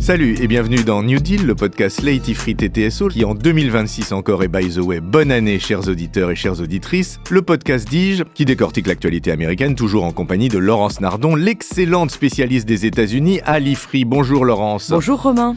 Salut et bienvenue dans New Deal, le podcast Slate Ifrit et TSO qui en 2026 encore et by the way, bonne année chers auditeurs et chères auditrices, le podcast Dige qui décortique l'actualité américaine toujours en compagnie de Laurence Nardon, l'excellente spécialiste des États-Unis à l'Ifrit. Bonjour Laurence. Bonjour Romain.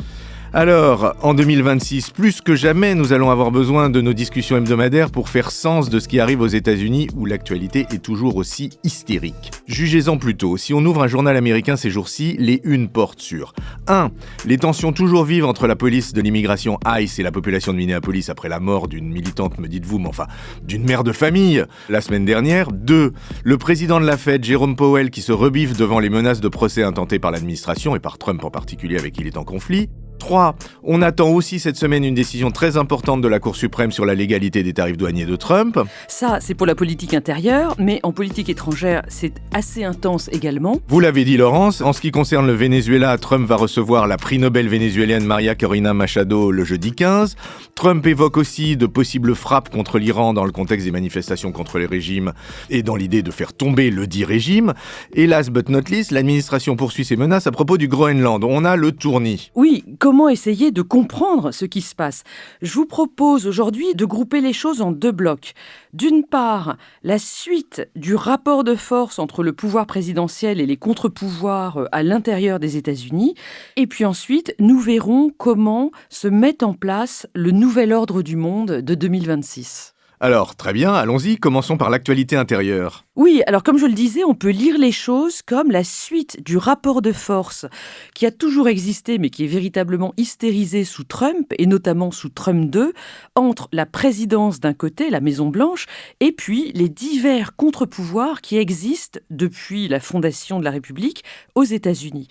Alors, en 2026, plus que jamais, nous allons avoir besoin de nos discussions hebdomadaires pour faire sens de ce qui arrive aux États-Unis où l'actualité est toujours aussi hystérique. Jugez-en plutôt, si on ouvre un journal américain ces jours-ci, les unes portent sur 1. Les tensions toujours vives entre la police de l'immigration ICE et la population de Minneapolis après la mort d'une militante, me dites-vous, mais enfin, d'une mère de famille, la semaine dernière. 2. Le président de la Fed, Jerome Powell, qui se rebiffe devant les menaces de procès intentées par l'administration et par Trump en particulier avec qui il est en conflit. 3. On attend aussi cette semaine une décision très importante de la Cour suprême sur la légalité des tarifs douaniers de Trump. Ça, c'est pour la politique intérieure, mais en politique étrangère, c'est assez intense également. Vous l'avez dit Laurence, en ce qui concerne le Venezuela, Trump va recevoir la prix Nobel vénézuélienne Maria Corina Machado le jeudi 15. Trump évoque aussi de possibles frappes contre l'Iran dans le contexte des manifestations contre les régimes et dans l'idée de faire tomber le dit régime. Et last but not least, l'administration poursuit ses menaces à propos du Groenland. On a le tournis. Oui, comment essayer de comprendre ce qui se passe ? Je vous propose aujourd'hui de grouper les choses en deux blocs. D'une part, la suite du rapport de force entre le pouvoir présidentiel et les contre-pouvoirs à l'intérieur des États-Unis. Et puis ensuite, nous verrons comment se met en place le nouvel ordre du monde de 2026. Alors, très bien, allons-y, commençons par l'actualité intérieure. Oui, alors comme je le disais, on peut lire les choses comme la suite du rapport de force qui a toujours existé mais qui est véritablement hystérisé sous Trump et notamment sous Trump 2 entre la présidence d'un côté, la Maison-Blanche, et puis les divers contre-pouvoirs qui existent depuis la fondation de la République aux États-Unis.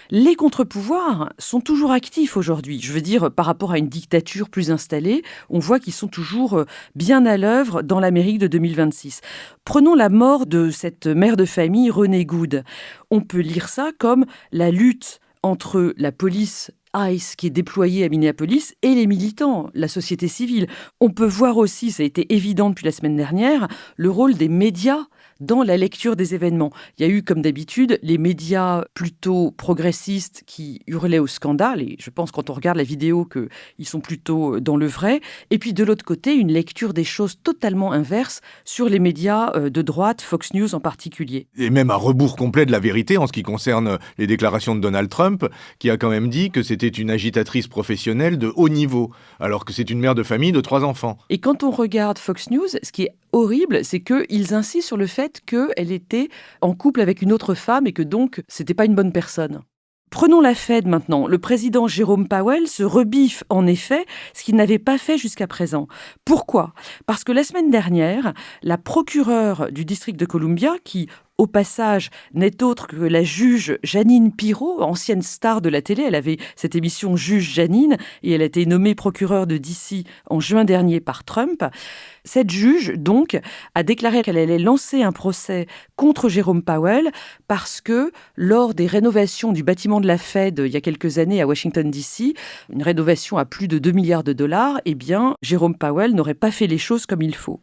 Les contre-pouvoirs sont toujours actifs aujourd'hui. Je veux dire, par rapport à une dictature plus installée, on voit qu'ils sont toujours bien à l'œuvre dans l'Amérique de 2026. Prenons la mort de cette mère de famille, Renée Good. On peut lire ça comme la lutte entre la police ICE qui est déployée à Minneapolis et les militants, la société civile. On peut voir aussi, ça a été évident depuis la semaine dernière, le rôle des médias dans la lecture des événements. Il y a eu, comme d'habitude, les médias plutôt progressistes qui hurlaient au scandale, et je pense quand on regarde la vidéo qu'ils sont plutôt dans le vrai, et puis de l'autre côté, une lecture des choses totalement inverse sur les médias de droite, Fox News en particulier. Et même à rebours complet de la vérité en ce qui concerne les déclarations de Donald Trump, qui a quand même dit que c'était une agitatrice professionnelle de haut niveau, alors que c'est une mère de famille de 3 enfants. Et quand on regarde Fox News, ce qui est horrible, c'est qu'ils insistent sur le fait qu'elle était en couple avec une autre femme et que donc, c'était pas une bonne personne. Prenons la Fed maintenant. Le président Jerome Powell se rebiffe en effet, ce qu'il n'avait pas fait jusqu'à présent. Pourquoi ? Parce que la semaine dernière, la procureure du district de Columbia, qui au passage, n'est autre que la juge Jeanine Pirro, ancienne star de la télé. Elle avait cette émission Juge Jeanine et elle a été nommée procureure de D.C. en juin dernier par Trump. Cette juge, donc, a déclaré qu'elle allait lancer un procès contre Jerome Powell parce que, lors des rénovations du bâtiment de la Fed il y a quelques années à Washington, D.C., une rénovation à plus de 2 milliards de dollars, eh bien, Jerome Powell n'aurait pas fait les choses comme il faut.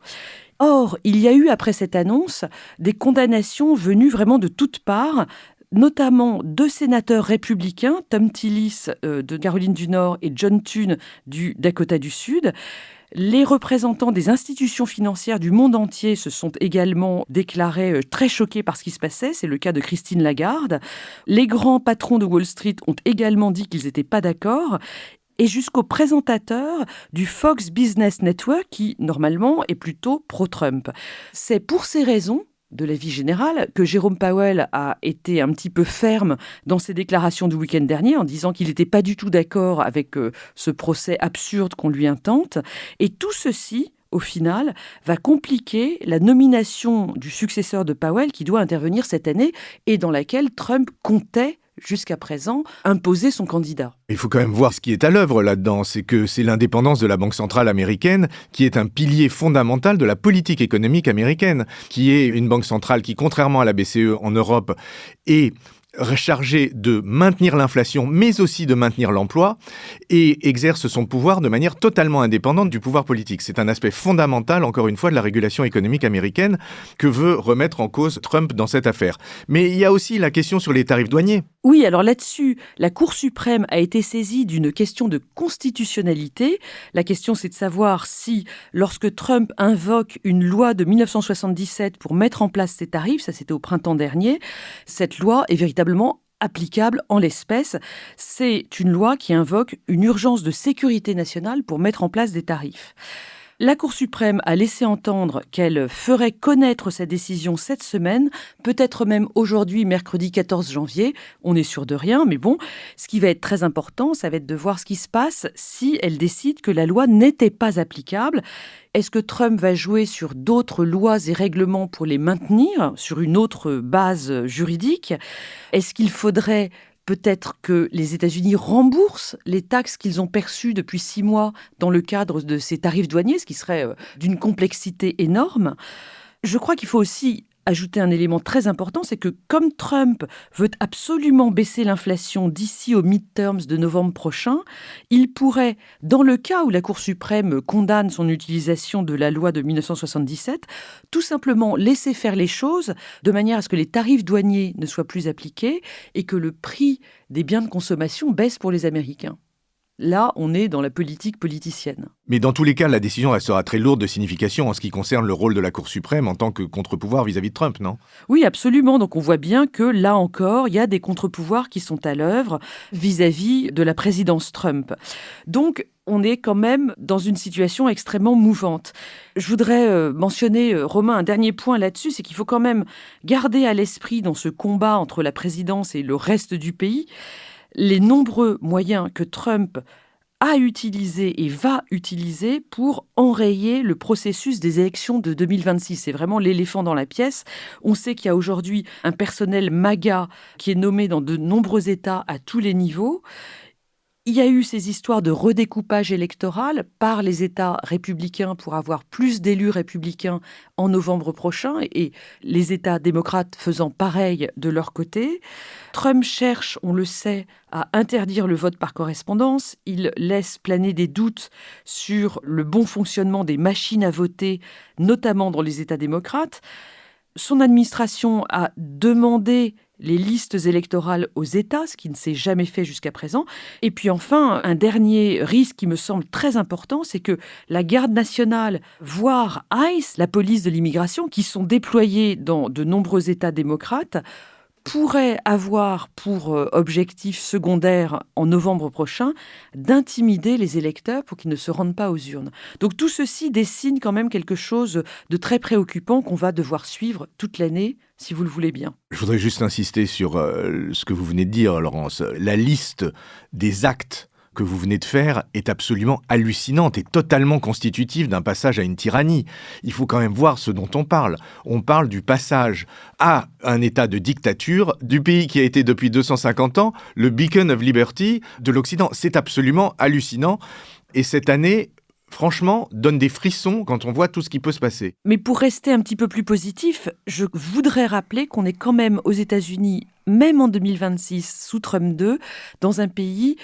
Or, il y a eu, après cette annonce, des condamnations venues vraiment de toutes parts, notamment 2 sénateurs républicains, Thom Tillis de Caroline du Nord et John Thune du Dakota du Sud. Les représentants des institutions financières du monde entier se sont également déclarés très choqués par ce qui se passait. C'est le cas de Christine Lagarde. Les grands patrons de Wall Street ont également dit qu'ils n'étaient pas d'accord. Et jusqu'au présentateur du Fox Business Network qui, normalement, est plutôt pro-Trump. C'est pour ces raisons, de la vie générale, que Jerome Powell a été un petit peu ferme dans ses déclarations du week-end dernier en disant qu'il n'était pas du tout d'accord avec ce procès absurde qu'on lui intente. Et tout ceci, au final, va compliquer la nomination du successeur de Powell qui doit intervenir cette année et dans laquelle Trump comptait jusqu'à présent, imposer son candidat. Il faut quand même voir ce qui est à l'œuvre là-dedans, c'est que c'est l'indépendance de la Banque centrale américaine qui est un pilier fondamental de la politique économique américaine, qui est une banque centrale qui, contrairement à la BCE en Europe, est chargée de maintenir l'inflation, mais aussi de maintenir l'emploi, et exerce son pouvoir de manière totalement indépendante du pouvoir politique. C'est un aspect fondamental, encore une fois, de la régulation économique américaine que veut remettre en cause Trump dans cette affaire. Mais il y a aussi la question sur les tarifs douaniers. Oui, alors là-dessus, la Cour suprême a été saisie d'une question de constitutionnalité. La question, c'est de savoir si, lorsque Trump invoque une loi de 1977 pour mettre en place ces tarifs, ça c'était au printemps dernier, cette loi est véritablement applicable en l'espèce. C'est une loi qui invoque une urgence de sécurité nationale pour mettre en place des tarifs. La Cour suprême a laissé entendre qu'elle ferait connaître sa décision cette semaine, peut-être même aujourd'hui, mercredi 14 janvier. On n'est sûr de rien, mais bon, ce qui va être très important, ça va être de voir ce qui se passe si elle décide que la loi n'était pas applicable. Est-ce que Trump va jouer sur d'autres lois et règlements pour les maintenir, sur une autre base juridique ? Est-ce qu'il faudrait peut-être que les États-Unis remboursent les taxes qu'ils ont perçues depuis 6 mois dans le cadre de ces tarifs douaniers, ce qui serait d'une complexité énorme. Je crois qu'il faut aussi ajouter un élément très important, c'est que comme Trump veut absolument baisser l'inflation d'ici aux midterms de novembre prochain, il pourrait, dans le cas où la Cour suprême condamne son utilisation de la loi de 1977, tout simplement laisser faire les choses de manière à ce que les tarifs douaniers ne soient plus appliqués et que le prix des biens de consommation baisse pour les Américains. Là, on est dans la politique politicienne. Mais dans tous les cas, la décision restera très lourde de signification en ce qui concerne le rôle de la Cour suprême en tant que contre-pouvoir vis-à-vis de Trump, non ? Oui, absolument. Donc on voit bien que là encore, il y a des contre-pouvoirs qui sont à l'œuvre vis-à-vis de la présidence Trump. Donc on est quand même dans une situation extrêmement mouvante. Je voudrais mentionner, Romain, un dernier point là-dessus, c'est qu'il faut quand même garder à l'esprit dans ce combat entre la présidence et le reste du pays les nombreux moyens que Trump a utilisés et va utiliser pour enrayer le processus des élections de 2026. C'est vraiment l'éléphant dans la pièce. On sait qu'il y a aujourd'hui un personnel MAGA qui est nommé dans de nombreux États à tous les niveaux. Il y a eu ces histoires de redécoupage électoral par les États républicains pour avoir plus d'élus républicains en novembre prochain et les États démocrates faisant pareil de leur côté. Trump cherche, on le sait, à interdire le vote par correspondance. Il laisse planer des doutes sur le bon fonctionnement des machines à voter, notamment dans les États démocrates. Son administration a demandé les listes électorales aux États, ce qui ne s'est jamais fait jusqu'à présent. Et puis enfin, un dernier risque qui me semble très important, c'est que la garde nationale, voire ICE, la police de l'immigration, qui sont déployés dans de nombreux États démocrates, pourrait avoir pour objectif secondaire en novembre prochain d'intimider les électeurs pour qu'ils ne se rendent pas aux urnes. Donc tout ceci dessine quand même quelque chose de très préoccupant qu'on va devoir suivre toute l'année, si vous le voulez bien. Je voudrais juste insister sur ce que vous venez de dire, Laurence. La liste des actes que vous venez de faire est absolument hallucinante et totalement constitutive d'un passage à une tyrannie. Il faut quand même voir ce dont on parle. On parle du passage à un état de dictature du pays qui a été depuis 250 ans le beacon of liberty de l'Occident. C'est absolument hallucinant. Et cette année, franchement, donne des frissons quand on voit tout ce qui peut se passer. Mais pour rester un petit peu plus positif, je voudrais rappeler qu'on est quand même aux États-Unis, même en 2026, sous Trump 2, dans un pays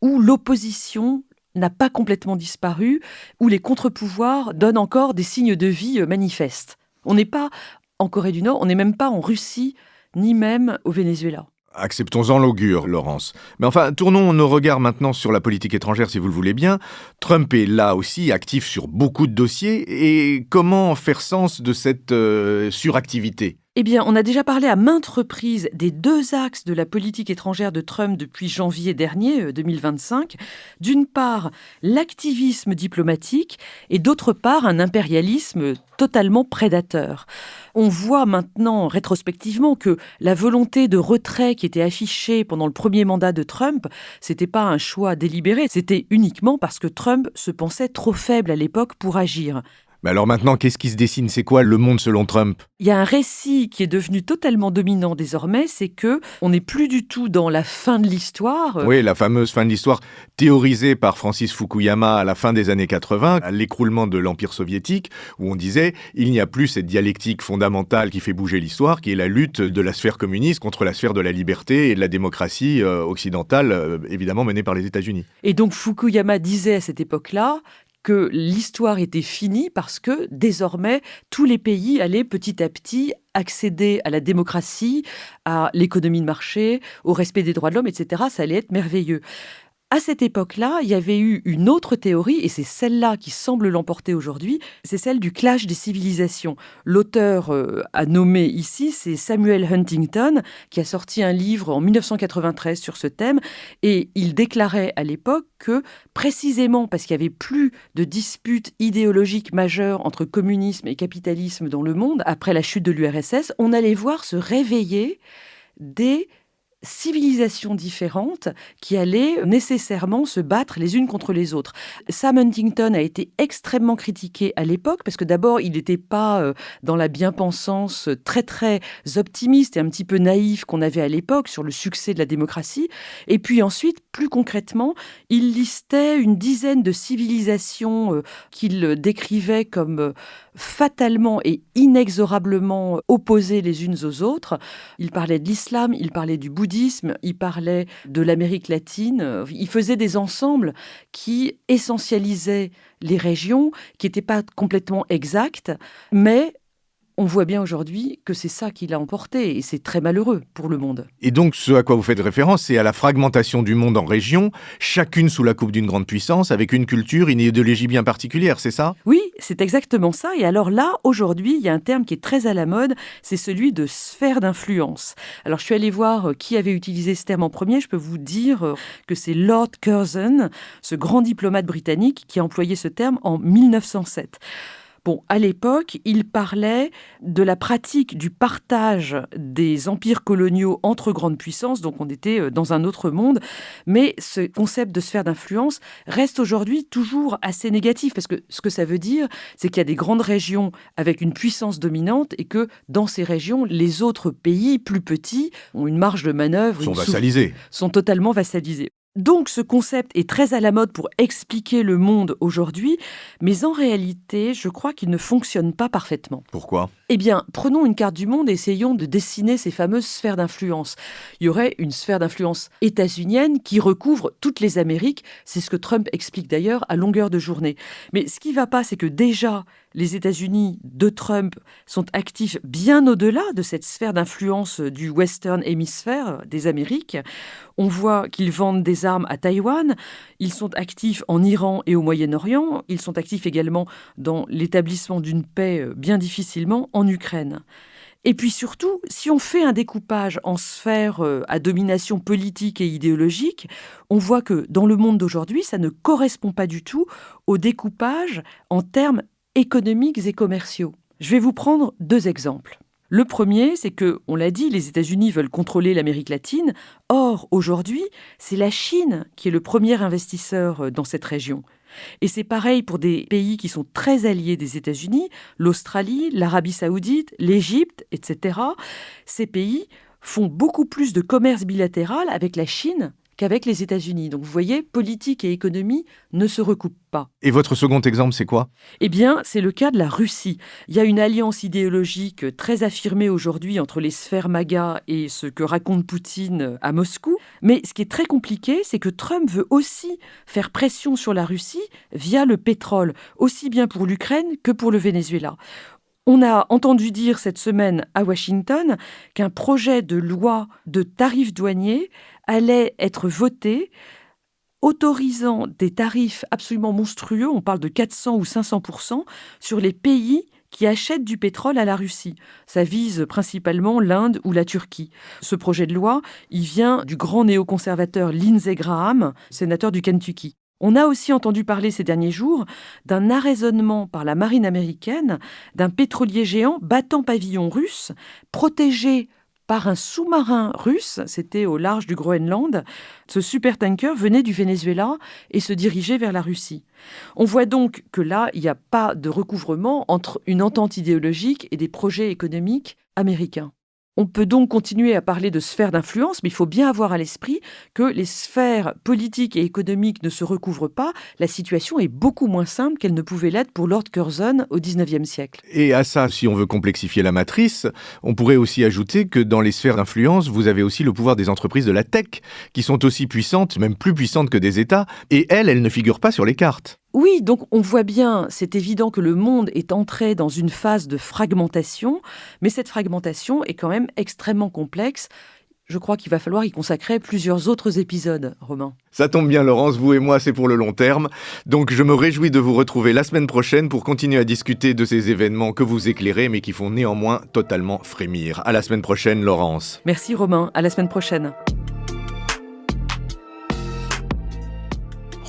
où l'opposition n'a pas complètement disparu, où les contre-pouvoirs donnent encore des signes de vie manifestes. On n'est pas en Corée du Nord, on n'est même pas en Russie, ni même au Venezuela. Acceptons-en l'augure, Laurence. Mais enfin, tournons nos regards maintenant sur la politique étrangère, si vous le voulez bien. Trump est là aussi actif sur beaucoup de dossiers. Et comment faire sens de cette suractivité ? Eh bien, on a déjà parlé à maintes reprises des 2 axes de la politique étrangère de Trump depuis janvier dernier, 2025. D'une part, l'activisme diplomatique et d'autre part, un impérialisme totalement prédateur. On voit maintenant, rétrospectivement, que la volonté de retrait qui était affichée pendant le premier mandat de Trump, c'était pas un choix délibéré, c'était uniquement parce que Trump se pensait trop faible à l'époque pour agir. Mais alors maintenant, qu'est-ce qui se dessine ? C'est quoi le monde selon Trump ? Il y a un récit qui est devenu totalement dominant désormais, c'est que on n'est plus du tout dans la fin de l'histoire. Oui, la fameuse fin de l'histoire théorisée par Francis Fukuyama à la fin des années 80, à l'écroulement de l'Empire soviétique, où on disait il n'y a plus cette dialectique fondamentale qui fait bouger l'histoire, qui est la lutte de la sphère communiste contre la sphère de la liberté et de la démocratie occidentale, évidemment menée par les États-Unis. Et donc Fukuyama disait à cette époque-là que l'histoire était finie parce que désormais tous les pays allaient petit à petit accéder à la démocratie, à l'économie de marché, au respect des droits de l'homme, etc. Ça allait être merveilleux. À cette époque-là, il y avait eu une autre théorie, et c'est celle-là qui semble l'emporter aujourd'hui, c'est celle du clash des civilisations. L'auteur à nommer ici, c'est Samuel Huntington, qui a sorti un livre en 1993 sur ce thème, et il déclarait à l'époque que, précisément parce qu'il n'y avait plus de disputes idéologiques majeures entre communisme et capitalisme dans le monde, après la chute de l'URSS, on allait voir se réveiller des civilisations différentes qui allaient nécessairement se battre les unes contre les autres. Sam Huntington a été extrêmement critiqué à l'époque parce que d'abord, il n'était pas dans la bien-pensance très très optimiste et un petit peu naïf qu'on avait à l'époque sur le succès de la démocratie. Et puis ensuite, plus concrètement, il listait une dizaine de civilisations qu'il décrivait comme fatalement et inexorablement opposées les unes aux autres. Il parlait de l'islam, il parlait du bouddhisme, il parlait de l'Amérique latine. Il faisait des ensembles qui essentialisaient les régions, qui n'étaient pas complètement exactes, mais on voit bien aujourd'hui que c'est ça qui l'a emporté, et c'est très malheureux pour le monde. Et donc, ce à quoi vous faites référence, c'est à la fragmentation du monde en régions, chacune sous la coupe d'une grande puissance, avec une culture, une idéologie bien particulière, c'est ça ? Oui, c'est exactement ça. Et alors là, aujourd'hui, il y a un terme qui est très à la mode, c'est celui de sphère d'influence. Alors, je suis allée voir qui avait utilisé ce terme en premier. Je peux vous dire que c'est Lord Curzon, ce grand diplomate britannique, qui a employé ce terme en 1907. Bon, à l'époque, il parlait de la pratique du partage des empires coloniaux entre grandes puissances, donc on était dans un autre monde, mais ce concept de sphère d'influence reste aujourd'hui toujours assez négatif, parce que ce que ça veut dire, c'est qu'il y a des grandes régions avec une puissance dominante et que dans ces régions, les autres pays plus petits ont une marge de manœuvre. Sont vassalisés. Sont totalement vassalisés. Donc ce concept est très à la mode pour expliquer le monde aujourd'hui, mais en réalité, je crois qu'il ne fonctionne pas parfaitement. Pourquoi ? Eh bien, prenons une carte du monde et essayons de dessiner ces fameuses sphères d'influence. Il y aurait une sphère d'influence états-unienne qui recouvre toutes les Amériques. C'est ce que Trump explique d'ailleurs à longueur de journée. Mais ce qui ne va pas, c'est que déjà, les États-Unis de Trump sont actifs bien au-delà de cette sphère d'influence du Western Hemisphere des Amériques. On voit qu'ils vendent des armes à Taïwan. Ils sont actifs en Iran et au Moyen-Orient. Ils sont actifs également dans l'établissement d'une paix bien difficilement en Ukraine. Et puis surtout, si on fait un découpage en sphères à domination politique et idéologique, on voit que dans le monde d'aujourd'hui, ça ne correspond pas du tout au découpage en termes économiques et commerciaux. Je vais vous prendre 2 exemples. Le premier, c'est que, on l'a dit, les États-Unis veulent contrôler l'Amérique latine. Or, aujourd'hui, c'est la Chine qui est le premier investisseur dans cette région. Et c'est pareil pour des pays qui sont très alliés des États-Unis, l'Australie, l'Arabie saoudite, l'Égypte, etc. Ces pays font beaucoup plus de commerce bilatéral avec la Chine qu'avec les États-Unis. Donc vous voyez, politique et économie ne se recoupent pas. Et votre second exemple, c'est quoi ? Eh bien, c'est le cas de la Russie. Il y a une alliance idéologique très affirmée aujourd'hui entre les sphères MAGA et ce que raconte Poutine à Moscou. Mais ce qui est très compliqué, c'est que Trump veut aussi faire pression sur la Russie via le pétrole, aussi bien pour l'Ukraine que pour le Venezuela. On a entendu dire cette semaine à Washington qu'un projet de loi de tarifs douaniers allait être voté, autorisant des tarifs absolument monstrueux, on parle de 400 ou 500%, sur les pays qui achètent du pétrole à la Russie. Ça vise principalement l'Inde ou la Turquie. Ce projet de loi, il vient du grand néoconservateur Lindsey Graham, sénateur du Kentucky. On a aussi entendu parler ces derniers jours d'un arraisonnement par la marine américaine d'un pétrolier géant battant pavillon russe, protégé par un sous-marin russe, c'était au large du Groenland. Ce supertanker venait du Venezuela et se dirigeait vers la Russie. On voit donc que là, il n'y a pas de recouvrement entre une entente idéologique et des projets économiques américains. On peut donc continuer à parler de sphères d'influence, mais il faut bien avoir à l'esprit que les sphères politiques et économiques ne se recouvrent pas. La situation est beaucoup moins simple qu'elle ne pouvait l'être pour Lord Curzon au XIXe siècle. Et à ça, si on veut complexifier la matrice, on pourrait aussi ajouter que dans les sphères d'influence, vous avez aussi le pouvoir des entreprises de la tech, qui sont aussi puissantes, même plus puissantes que des États, et elles ne figurent pas sur les cartes. Oui, donc on voit bien, c'est évident que le monde est entré dans une phase de fragmentation, mais cette fragmentation est quand même extrêmement complexe. Je crois qu'il va falloir y consacrer plusieurs autres épisodes, Romain. Ça tombe bien, Laurence, vous et moi, c'est pour le long terme. Donc je me réjouis de vous retrouver la semaine prochaine pour continuer à discuter de ces événements que vous éclairez, mais qui font néanmoins totalement frémir. À la semaine prochaine, Laurence. Merci Romain, à la semaine prochaine.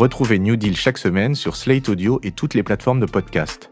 Retrouvez New Deal chaque semaine sur Slate Audio et toutes les plateformes de podcast.